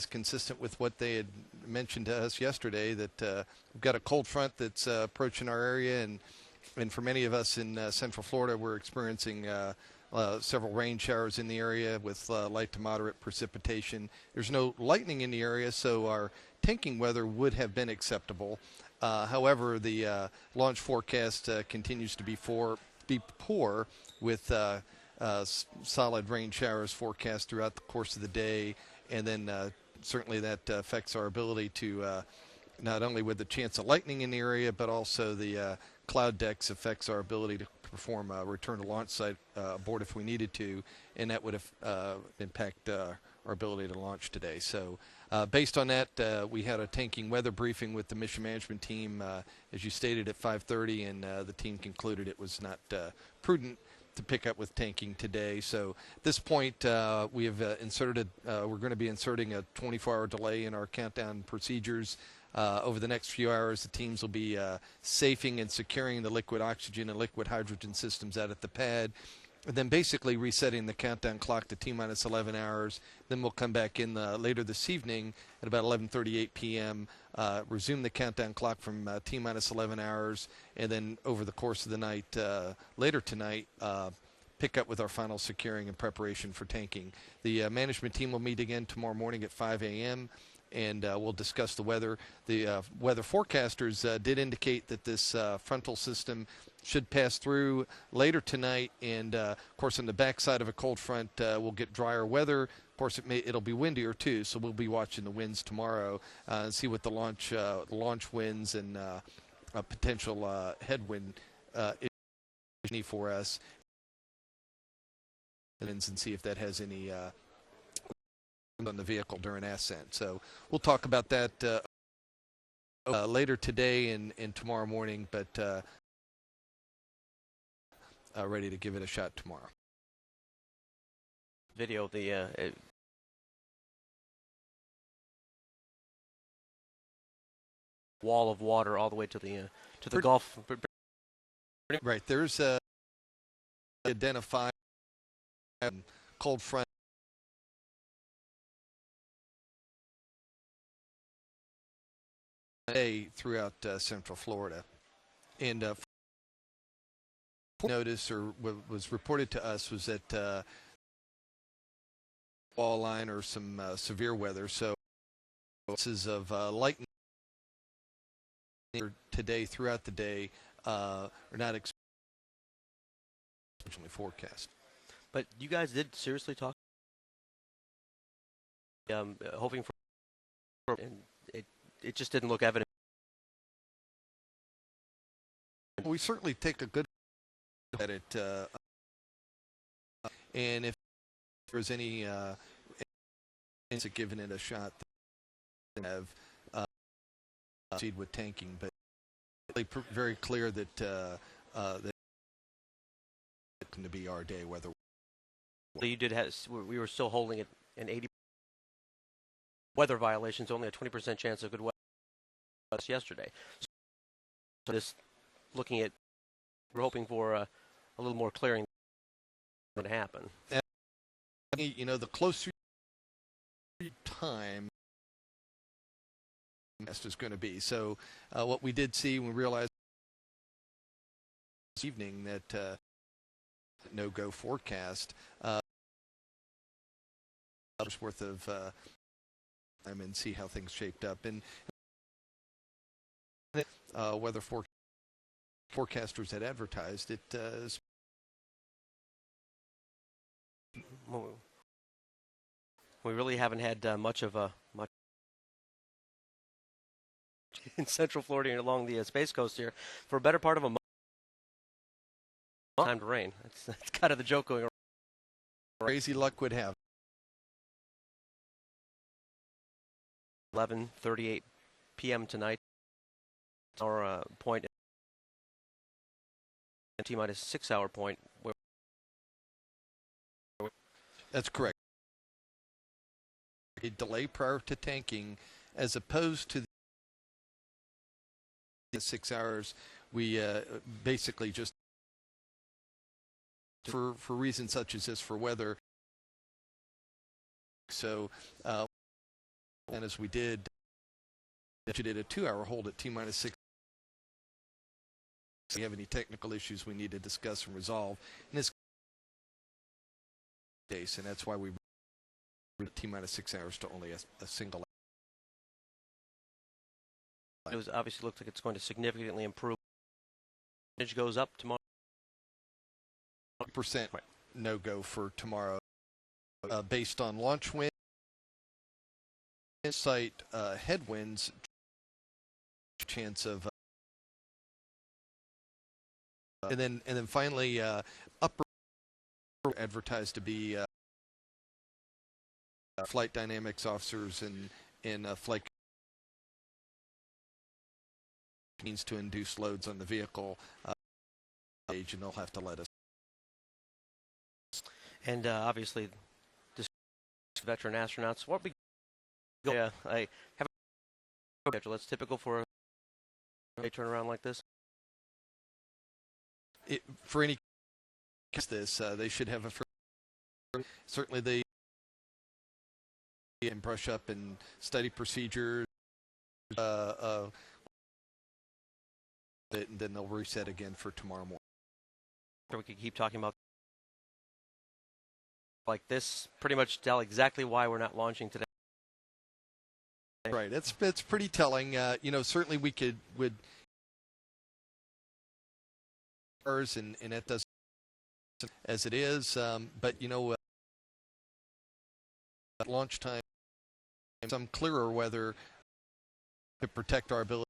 consistent with what they had mentioned to us yesterday, that we've got a cold front that's approaching our area, and for many of us in Central Florida, we're experiencing several rain showers in the area with light to moderate precipitation. There's no lightning in the area, so our tanking weather would have been acceptable. However, the launch forecast continues to be poor with solid rain showers forecast throughout the course of the day, and then certainly that affects our ability to not only with the chance of lightning in the area, but also the cloud decks affects our ability to perform a return to launch site abort if we needed to, and that would impact our ability to launch today. So based on that, we had a tanking weather briefing with the mission management team, as you stated, at 5:30, and the team concluded it was not prudent to pick up with tanking today. So at this point, we have we're going to be inserting a 24-hour delay in our countdown procedures. Over the next few hours, the teams will be safing and securing the liquid oxygen and liquid hydrogen systems out at the pad, and then basically resetting the countdown clock to T-minus 11 hours. Then we'll come back in later this evening at about 11:38 p.m., resume the countdown clock from T-minus 11 hours, and then over the course of the night, later tonight, pick up with our final securing and preparation for tanking. The management team will meet again tomorrow morning at 5 a.m., and we'll discuss the weather. The weather forecasters did indicate that this frontal system should pass through later tonight, and of course on the backside of a cold front we'll get drier weather. Of course it'll be windier too, so we'll be watching the winds tomorrow and see what the launch winds and potential headwind is for us, and see if that has any on the vehicle during ascent. So we'll talk about that later today and tomorrow morning, but ready to give it a shot tomorrow. Video, the wall of water all the way to the Gulf. Right, there's identified cold front throughout Central Florida, and notice, or what was reported to us, was that wall line or some severe weather. So chances of lightning today throughout the day are not expected forecast. But you guys did seriously talk, hoping for, and it just didn't look evident. We certainly take a good look at it, and if there's any giving it a shot, have proceed with tanking. But it's very clear that that it's going to be our day. Whether you did have, we were still holding it an 80 weather violations, only a 20% chance of good weather yesterday. So just looking at, we're hoping for a little more clearing to happen. And, you know, the closer time is going to be. So what we did see, we realized this evening that no-go forecast worth of time and see how things shaped up. And weather forecasters had advertised it we really haven't had much in Central Florida and along the Space Coast here for a better part of a month. Time to rain. It's kind of the joke going around. Crazy luck would have. 11:38 p.m. tonight. Our point, T-minus 6 hour point. That's correct. A delay prior to tanking, as opposed to the 6 hours, we basically just, for reasons such as this, for weather. So And as we did a 2-hour hold at T-minus 6. If we have any technical issues we need to discuss and resolve in this case, and that's why we T-minus 6 hours to only a single. It was obviously looks like it's going to significantly improve. It goes up tomorrow. % no-go for tomorrow, based on launch wind, site headwinds, chance of, and then finally upper advertised to be flight dynamics officers and flight means to induce loads on the vehicle, and they'll have to let us. And obviously, this veteran astronauts. What we go? Yeah, I have a schedule. That's typical for a turnaround like this. For any this, they should have certainly they and brush up and study procedures. And then they'll reset again for tomorrow morning. We could keep talking about like this. Pretty much tell exactly why we're not launching today. Right. It's pretty telling. Certainly would and it does as it is. But at launch time, some clearer weather to protect our ability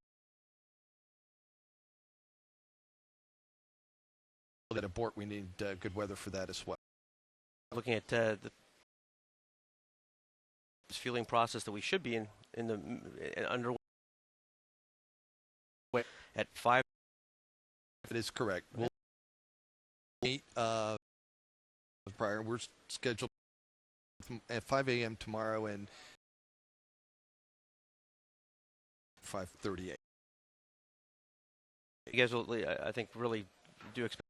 at abort. We need good weather for that as well. Looking at the fueling process that we should be in the underway at 5. It is correct. We'll meet prior. We're scheduled at 5 a.m. tomorrow and 5:38. You guys will, I think, really do expect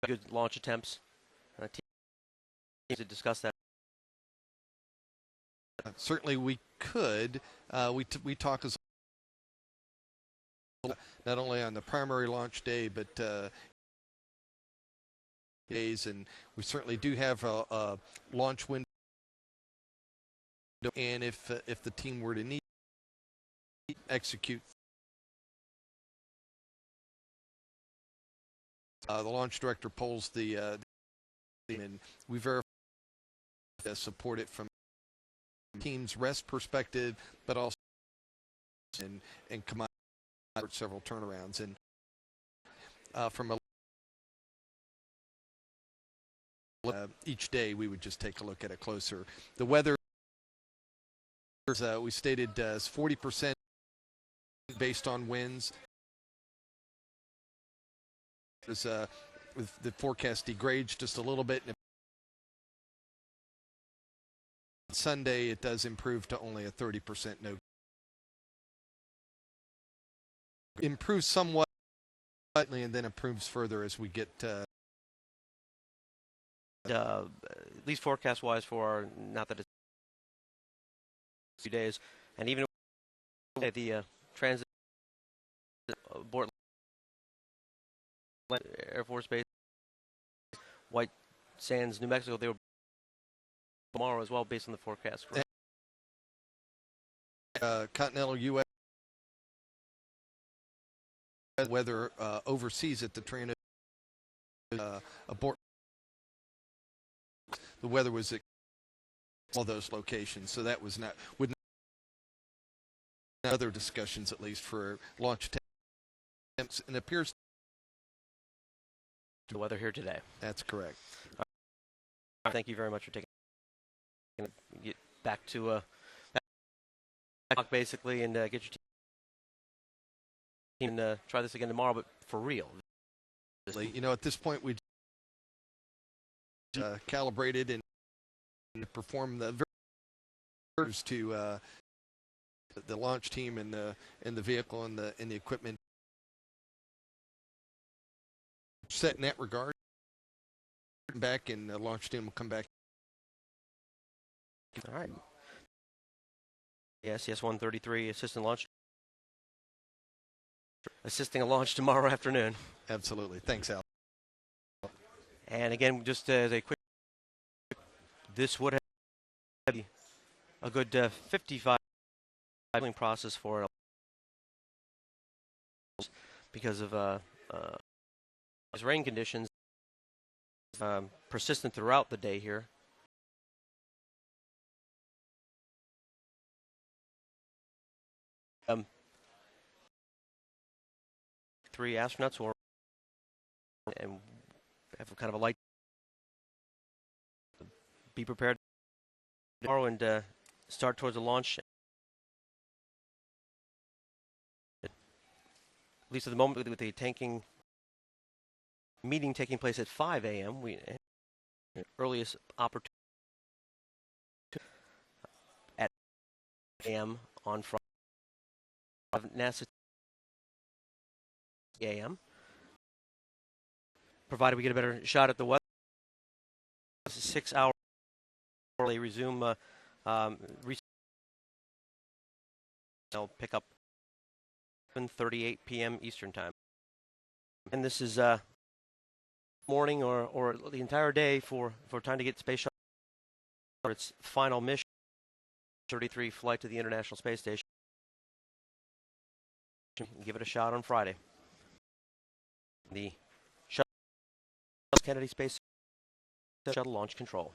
good launch attempts. Teams to discuss that. Certainly, we could. We talk as not only on the primary launch day, but days, and we certainly do have a launch window. And if the team were to need to execute, the launch director polls the and we verify support it from team's rest perspective, but also and come out several turnarounds, and from each day we would just take a look at it closer. The weather we stated is 40% based on winds. There's the forecast degrades just a little bit. Sunday it does improve to only a 30% no. Improves somewhat, and then improves further as we get. At least forecast-wise for our, not that it's a few days, and even the transit abort Air Force Base, White Sands, New Mexico, they were tomorrow as well, based on the forecast. Continental U.S. weather overseas at the train abort. The weather was at all those locations, so that was not other discussions at least for launch attempts, and it appears the weather here today. That's correct. Thank you very much for taking. Get back to basically and get your team and try this again tomorrow, but for real. At this point we calibrated and perform the to the launch team and the vehicle and the equipment set in that regard. Back and the launch team will come back. All right. the STS-133 assisting a launch tomorrow afternoon. Absolutely. Thanks, Al. And again, just as a quick, this would have a good 55 process for it because of rain conditions persistent throughout the day here. Three astronauts will and have a kind of a light. Be prepared tomorrow and start towards the launch. At least at the moment, with the tanking meeting taking place at 5 a.m., we earliest opportunity at a.m. on Friday. NASA a.m. Provided we get a better shot at the weather. 6 hours they resume. They'll pick up 7:38 p.m. Eastern time. And this is morning or the entire day for time to get space shuttle for its final mission, 33 flight to the International Space Station. Give it a shot on Friday. The Kennedy Space Shuttle Launch Control.